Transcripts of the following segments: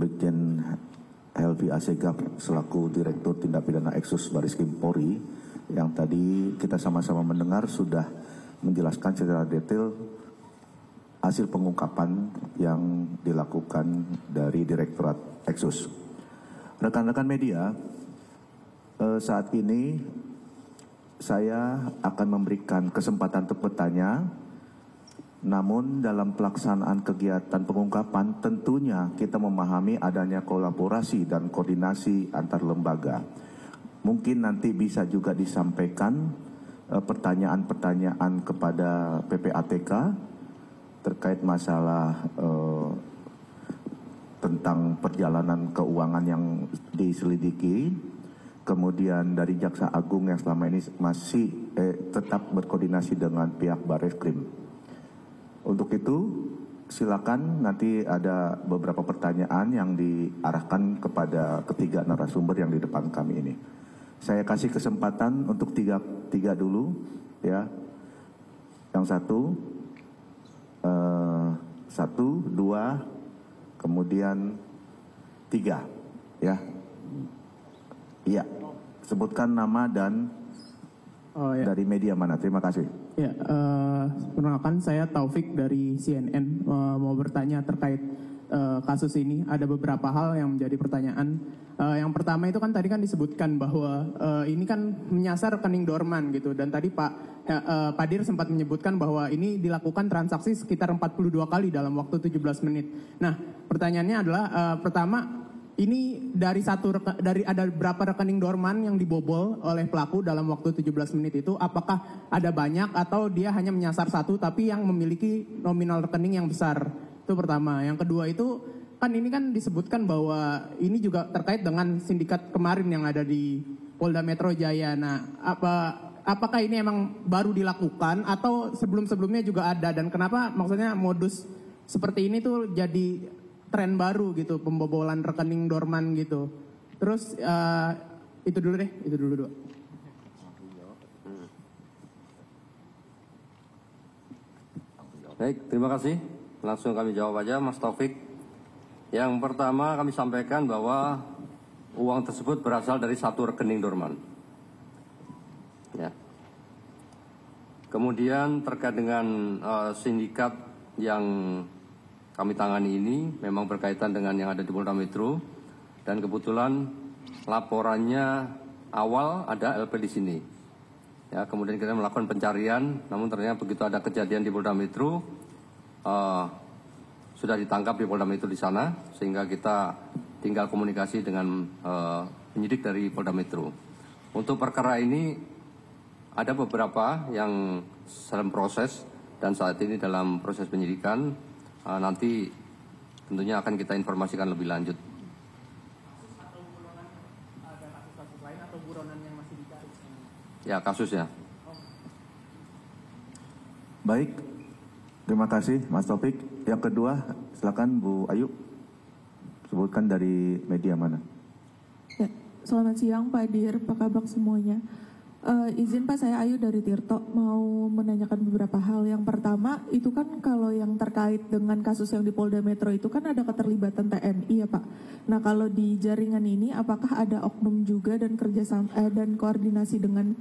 Brigjen Helvi Assegaf selaku Direktur Tindak Pidana Eksus Bareskrim Polri yang tadi kita sama-sama mendengar sudah menjelaskan secara detail hasil pengungkapan yang dilakukan dari Direktorat Eksus. Rekan-rekan media, saat ini saya akan memberikan kesempatan untuk bertanya. Namun dalam pelaksanaan kegiatan pengungkapan tentunya kita memahami adanya kolaborasi dan koordinasi antar lembaga. Mungkin nanti bisa juga disampaikan pertanyaan-pertanyaan kepada PPATK terkait masalah tentang perjalanan keuangan yang diselidiki. Kemudian dari Jaksa Agung yang selama ini masih tetap berkoordinasi dengan pihak Bareskrim. Untuk itu silakan, nanti ada beberapa pertanyaan yang diarahkan kepada ketiga narasumber yang di depan kami ini. Saya kasih kesempatan untuk tiga dulu ya. Yang satu, dua, kemudian tiga ya. Iya, sebutkan nama dan dari media mana. Terima kasih. Ya, perkenalkan saya Taufik dari CNN, mau bertanya terkait kasus ini. Ada beberapa hal yang menjadi pertanyaan. Yang pertama itu kan tadi kan disebutkan bahwa ini kan menyasar rekening dorman gitu. Dan tadi Pak Dir sempat menyebutkan bahwa ini dilakukan transaksi sekitar 42 kali dalam waktu 17 menit. Nah, pertanyaannya adalah pertama, ini dari ada berapa rekening dorman yang dibobol oleh pelaku dalam waktu 17 menit itu, apakah ada banyak atau dia hanya menyasar satu tapi yang memiliki nominal rekening yang besar? Itu pertama. Yang kedua itu kan ini kan disebutkan bahwa ini juga terkait dengan sindikat kemarin yang ada di Polda Metro Jaya. Nah, apakah ini emang baru dilakukan atau sebelum-sebelumnya juga ada, dan kenapa maksudnya modus seperti ini tuh jadi tren baru gitu, pembobolan rekening dorman gitu. Terus itu dulu. Baik, terima kasih. Langsung kami jawab aja, Mas Taufik. Yang pertama kami sampaikan bahwa uang tersebut berasal dari satu rekening dorman. Ya. Kemudian terkait dengan sindikat yang kami tangani ini memang berkaitan dengan yang ada di Polda Metro, dan kebetulan laporannya awal ada LP di sini. Ya, kemudian kita melakukan pencarian, namun ternyata begitu ada kejadian di Polda Metro, sudah ditangkap di Polda Metro di sana, sehingga kita tinggal komunikasi dengan penyidik dari Polda Metro. Untuk perkara ini ada beberapa yang dalam proses dan saat ini dalam proses penyidikan. Nanti tentunya akan kita informasikan lebih lanjut. Atau buronan, ada kasus-kasus lain atau buronan yang masih dicari? Ya, kasusnya. Baik, terima kasih Mas Taufik. Yang kedua, silakan Bu Ayu, sebutkan dari media mana. Ya, selamat siang Pak Dir, Pak Kabak semuanya. Izin Pak, saya Ayu dari Tirto, mau menanyakan beberapa hal. Yang pertama, itu kan kalau yang terkait dengan kasus yang di Polda Metro itu kan ada keterlibatan TNI ya Pak. Nah, kalau di jaringan ini apakah ada oknum juga dan kerjasama dan koordinasi dengan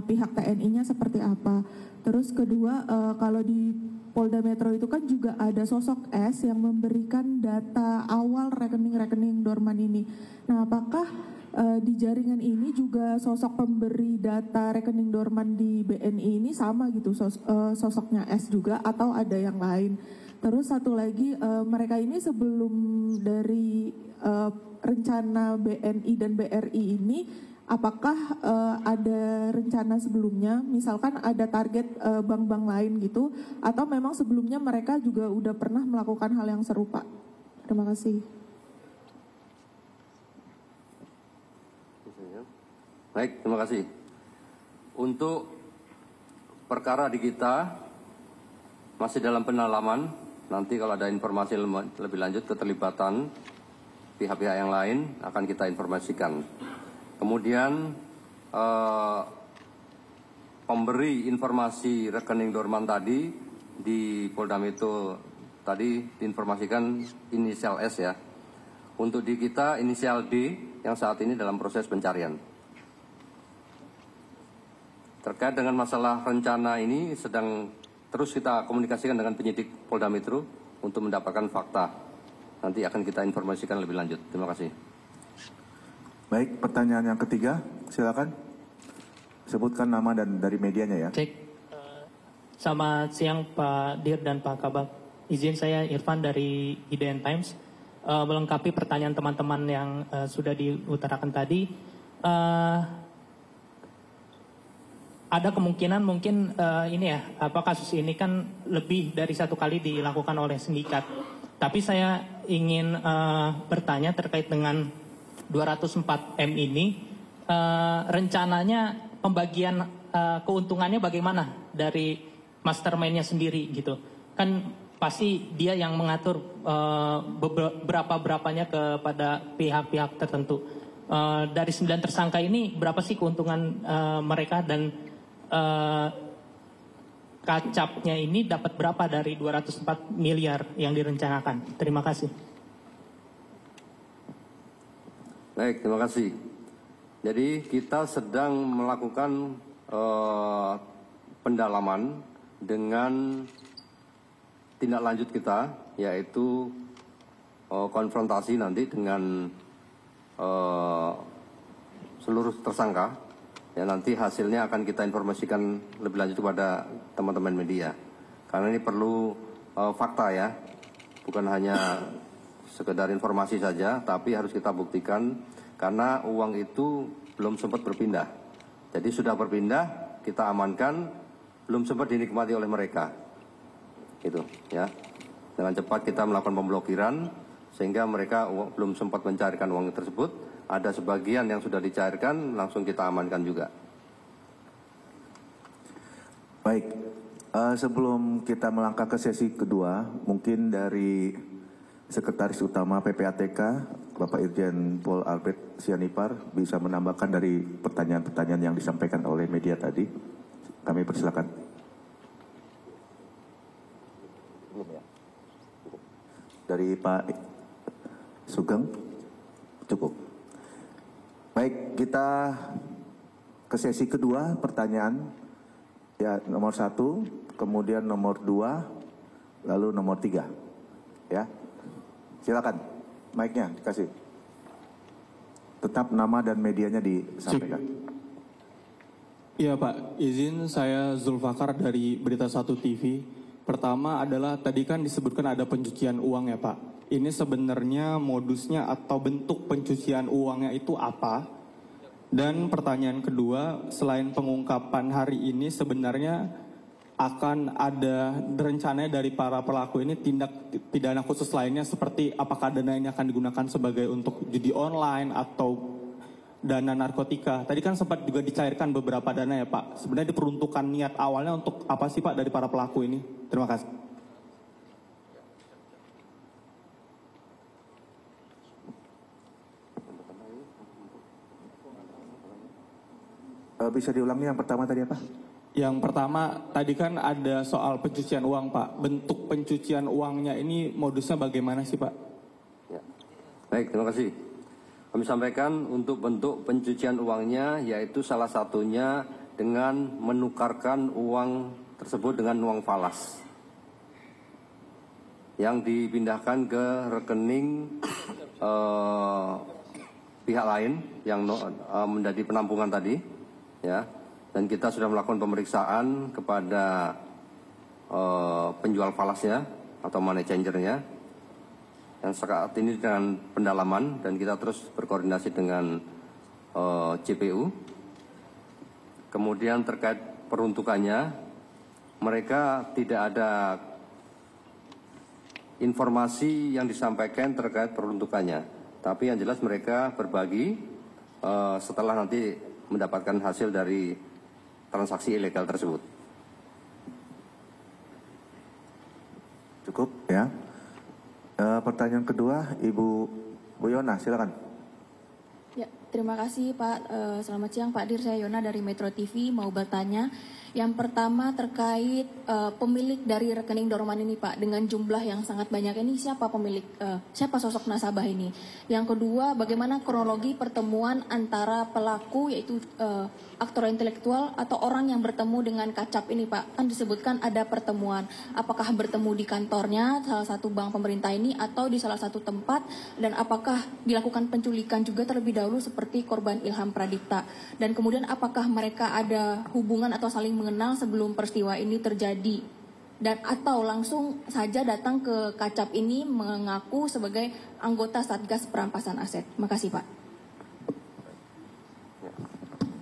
pihak TNI-nya seperti apa? Terus kedua, kalau di Polda Metro itu kan juga ada sosok S yang memberikan data awal rekening-rekening dorman ini. Nah, apakah di jaringan ini juga sosok pemberi data rekening dorman di BNI ini sama gitu, sosoknya S juga atau ada yang lain? Terus satu lagi, mereka ini sebelum dari rencana BNI dan BRI ini, apakah ada rencana sebelumnya, misalkan ada target bank-bank lain gitu, atau memang sebelumnya mereka juga udah pernah melakukan hal yang serupa? Terima kasih. Baik, terima kasih. Untuk perkara di kita masih dalam pendalaman. Nanti kalau ada informasi lebih lanjut keterlibatan pihak-pihak yang lain akan kita informasikan. Kemudian pemberi informasi rekening dorman tadi di Polda Metro tadi diinformasikan inisial S ya. Untuk di kita inisial D yang saat ini dalam proses pencarian. Terkait dengan masalah rencana ini sedang terus kita komunikasikan dengan penyidik Polda Metro untuk mendapatkan fakta. Nanti akan kita informasikan lebih lanjut. Terima kasih. Baik, pertanyaan yang ketiga, silakan. Sebutkan nama dan dari medianya ya. Cek. Selamat siang Pak Dir dan Pak Kabak. Izin saya Irfan dari IDN Times. Melengkapi pertanyaan teman-teman yang sudah diutarakan tadi. Ada kemungkinan mungkin ini ya, kasus ini kan lebih dari satu kali dilakukan oleh sindikat. Tapi saya ingin bertanya terkait dengan 204M ini, rencananya pembagian keuntungannya bagaimana dari mastermind-nya sendiri gitu. Kan pasti dia yang mengatur berapanya kepada pihak-pihak tertentu. Dari 9 tersangka ini berapa sih keuntungan mereka dan kacapnya ini dapat berapa dari 204 miliar yang direncanakan? Terima kasih. Baik, terima kasih. Jadi kita sedang melakukan pendalaman dengan tindak lanjut kita, yaitu konfrontasi nanti dengan seluruh tersangka. Ya, nanti hasilnya akan kita informasikan lebih lanjut kepada teman-teman media. Karena ini perlu fakta ya, bukan hanya sekedar informasi saja, tapi harus kita buktikan karena uang itu belum sempat berpindah. Jadi sudah berpindah, kita amankan, belum sempat dinikmati oleh mereka. Gitu ya. Dengan cepat kita melakukan pemblokiran sehingga mereka belum sempat mencairkan uang tersebut. Ada sebagian yang sudah dicairkan, langsung kita amankan juga. Baik, sebelum kita melangkah ke sesi kedua, mungkin dari Sekretaris Utama PPATK, Bapak Irjen Pol Albert Sianipar, bisa menambahkan dari pertanyaan-pertanyaan yang disampaikan oleh media tadi. Kami persilakan. Dari Pak Sugeng, cukup. Baik, kita ke sesi kedua, pertanyaan ya nomor 1, kemudian nomor 2, lalu nomor 3. Ya, silakan, mic-nya kasih. Tetap nama dan medianya disampaikan. Iya Pak, izin saya Zulfakar dari Berita 1 TV. Pertama adalah tadi kan disebutkan ada pencucian uang ya Pak. Ini sebenarnya modusnya atau bentuk pencucian uangnya itu apa? Dan pertanyaan kedua, selain pengungkapan hari ini sebenarnya akan ada rencananya dari para pelaku ini tindak pidana khusus lainnya seperti apakah dana ini akan digunakan sebagai untuk judi online atau dana narkotika. Tadi kan sempat juga dicairkan beberapa dana ya Pak. Sebenarnya diperuntukkan niat awalnya untuk apa sih Pak dari para pelaku ini? Terima kasih. Bisa diulangi yang pertama tadi apa? Yang pertama, tadi kan ada soal pencucian uang Pak. Bentuk pencucian uangnya ini modusnya bagaimana sih Pak? Ya. Baik, terima kasih. Kami sampaikan untuk bentuk pencucian uangnya yaitu salah satunya dengan menukarkan uang tersebut dengan uang falas yang dipindahkan ke rekening pihak lain yang menjadi penampungan tadi, ya. Dan kita sudah melakukan pemeriksaan kepada penjual falasnya atau money changernya yang saat ini dengan pendalaman dan kita terus berkoordinasi dengan JPU. Kemudian terkait peruntukannya, mereka tidak ada informasi yang disampaikan terkait peruntukannya. Tapi yang jelas mereka berbagi setelah nanti mendapatkan hasil dari transaksi ilegal tersebut. Cukup ya. Pertanyaan kedua, Ibu Yona, silakan. Ya, terima kasih Pak. Selamat siang Pak Dir, saya Yona dari Metro TV mau bertanya. Yang pertama terkait pemilik dari rekening Dorman ini Pak, dengan jumlah yang sangat banyak ini siapa pemilik, siapa sosok nasabah ini? Yang kedua, bagaimana kronologi pertemuan antara pelaku yaitu aktor intelektual atau orang yang bertemu dengan Kacap ini Pak? Kan disebutkan ada pertemuan, apakah bertemu di kantornya salah satu bank pemerintah ini atau di salah satu tempat, dan apakah dilakukan penculikan juga terlebih dahulu seperti korban Ilham Pradipta, dan kemudian apakah mereka ada hubungan atau saling mengenal sebelum peristiwa ini terjadi, dan atau langsung saja datang ke Kacap ini mengaku sebagai anggota Satgas Perampasan Aset. Makasih Pak.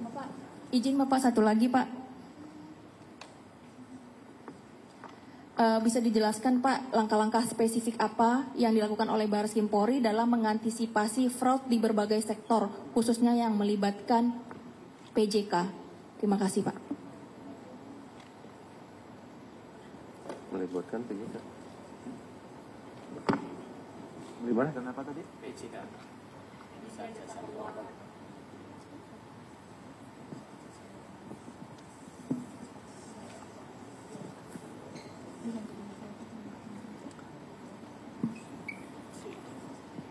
Bapak, izin Bapak satu lagi Pak. Bisa dijelaskan Pak langkah-langkah spesifik apa yang dilakukan oleh Baris Krim Polri dalam mengantisipasi fraud di berbagai sektor, khususnya yang melibatkan PJK. Terima kasih Pak. Melibatkan PJK. Melibatkan apa tadi? PJK.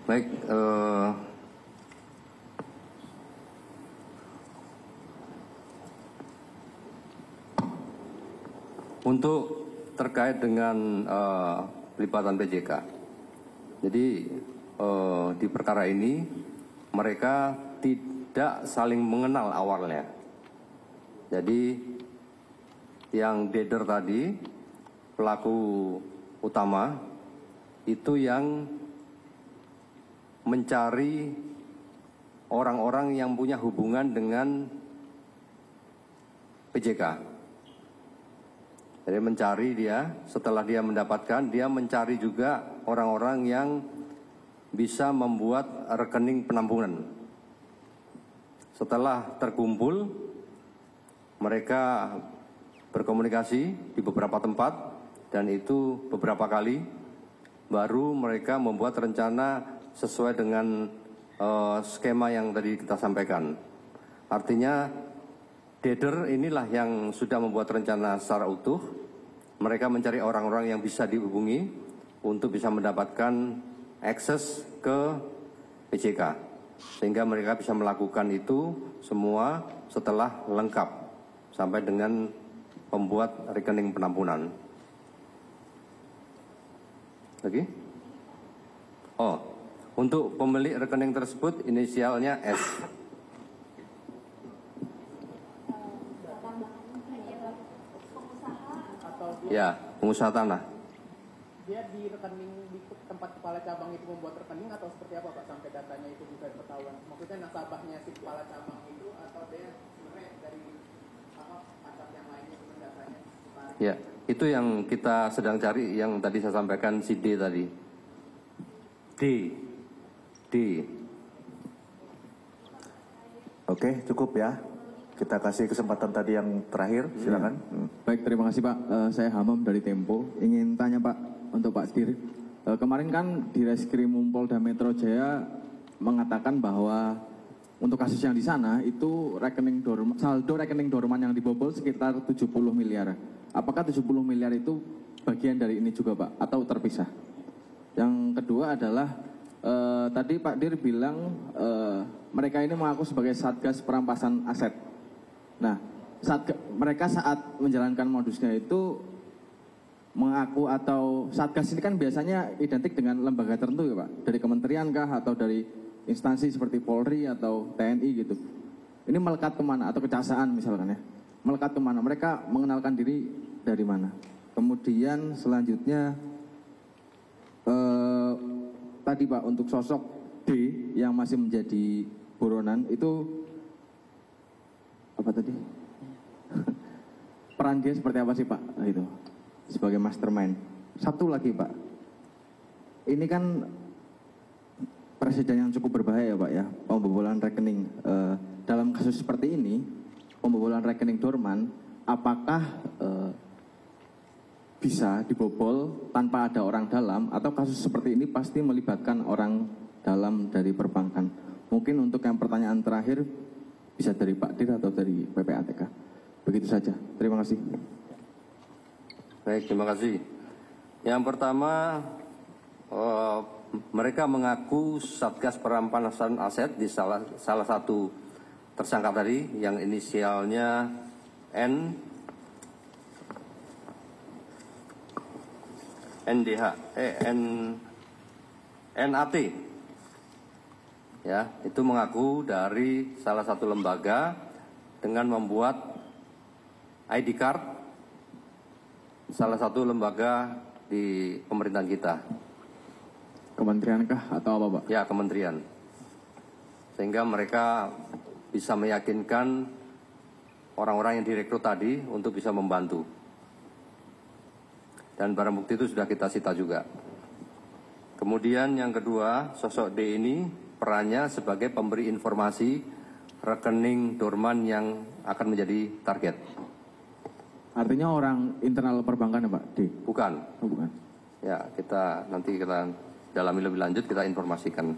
Baik, untuk terkait dengan pelibatan PJK. Jadi di perkara ini mereka tidak saling mengenal awalnya. Jadi yang Deder tadi, pelaku utama, itu yang mencari orang-orang yang punya hubungan dengan PJK. Jadi mencari dia, setelah dia mendapatkan, dia mencari juga orang-orang yang bisa membuat rekening penampungan. Setelah terkumpul, mereka berkomunikasi di beberapa tempat, dan itu beberapa kali, baru mereka membuat rencana sesuai dengan skema yang tadi kita sampaikan. Artinya Deder inilah yang sudah membuat rencana secara utuh. Mereka mencari orang-orang yang bisa dihubungi untuk bisa mendapatkan akses ke PJK, sehingga mereka bisa melakukan itu semua setelah lengkap sampai dengan pembuat rekening penampungan. Lagi? Oh, untuk pemilik rekening tersebut inisialnya S. Ya, pengusaha tanah. Dia di rekening di tempat kepala cabang itu membuat rekening atau seperti apa Pak sampai datanya itu bisa ketahuan? Maksudnya nasabahnya si kepala cabang itu atau dia sebenarnya dari Kacap yang lainnya sebenarnya datanya? Ya, itu yang kita sedang cari, yang tadi saya sampaikan si D tadi. D. Oke, cukup ya. Kita kasih kesempatan tadi yang terakhir, silakan. Baik, terima kasih Pak. Saya Hamam dari Tempo. Ingin tanya Pak untuk Pak Dir. Kemarin kan di Reskrim Polda Metro Jaya mengatakan bahwa untuk kasus yang di sana itu saldo rekening Dorman yang dibobol sekitar 70 miliar. Apakah 70 miliar itu bagian dari ini juga Pak atau terpisah? Yang kedua adalah tadi Pak Dir bilang mereka ini mengaku sebagai Satgas Perampasan Aset. Nah, mereka saat menjalankan modusnya itu mengaku atau Satgas ini kan biasanya identik dengan lembaga tertentu ya Pak, dari kementerian kah atau dari instansi seperti Polri atau TNI gitu. Ini melekat kemana atau kejaksaan misalkan ya, melekat kemana? Mereka mengenalkan diri dari mana? Kemudian selanjutnya tadi Pak untuk sosok D yang masih menjadi buronan itu apa tadi? Peran dia seperti apa sih Pak? Itu sebagai mastermind. Satu lagi Pak, ini kan presiden yang cukup berbahaya Pak ya, pembobolan rekening. Dalam kasus seperti ini, pembobolan rekening Dorman, apakah bisa dibobol tanpa ada orang dalam, atau kasus seperti ini pasti melibatkan orang dalam dari perbankan? Mungkin untuk yang pertanyaan terakhir bisa dari Pak Dir atau dari PPATK. Begitu saja. Terima kasih. Baik, terima kasih. Yang pertama, mereka mengaku Satgas Perampasan Aset di salah satu tersangka tadi yang inisialnya NAT. Ya, itu mengaku dari salah satu lembaga dengan membuat ID card salah satu lembaga di pemerintahan kita. Kementeriankah atau apa, Pak? Ya, kementerian. Sehingga mereka bisa meyakinkan orang-orang yang direkrut tadi untuk bisa membantu. Dan barang bukti itu sudah kita sita juga. Kemudian yang kedua, sosok D ini perannya sebagai pemberi informasi rekening dorman yang akan menjadi target. Artinya orang internal perbankan ya, Pak? D? Bukan. Oh, bukan. Ya, nanti kita dalami lebih lanjut, kita informasikan.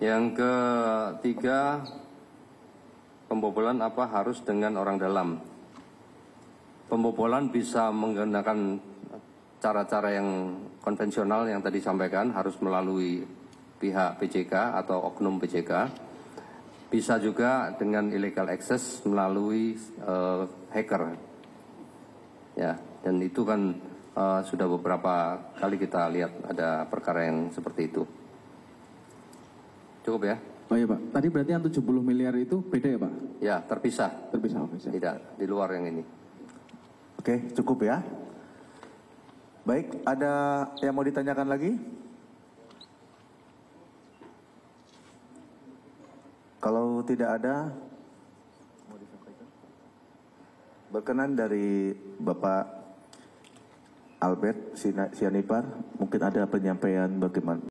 Yang ketiga, pembobolan apa harus dengan orang dalam. Pembobolan bisa menggunakan cara-cara yang konvensional yang tadi sampaikan, harus melalui pihak PJK atau oknum PJK. Bisa juga dengan illegal access melalui hacker. Ya, dan itu kan sudah beberapa kali kita lihat ada perkara yang seperti itu. Cukup ya? Oh iya, Pak. Tadi berarti yang 70 miliar itu beda ya, Pak? Ya, terpisah. Terpisah, oke. Tidak, di luar yang ini. Oke, cukup ya. Baik, ada yang mau ditanyakan lagi? Kalau tidak ada, berkenan dari Bapak Albert Sianipar, mungkin ada penyampaian bagaimana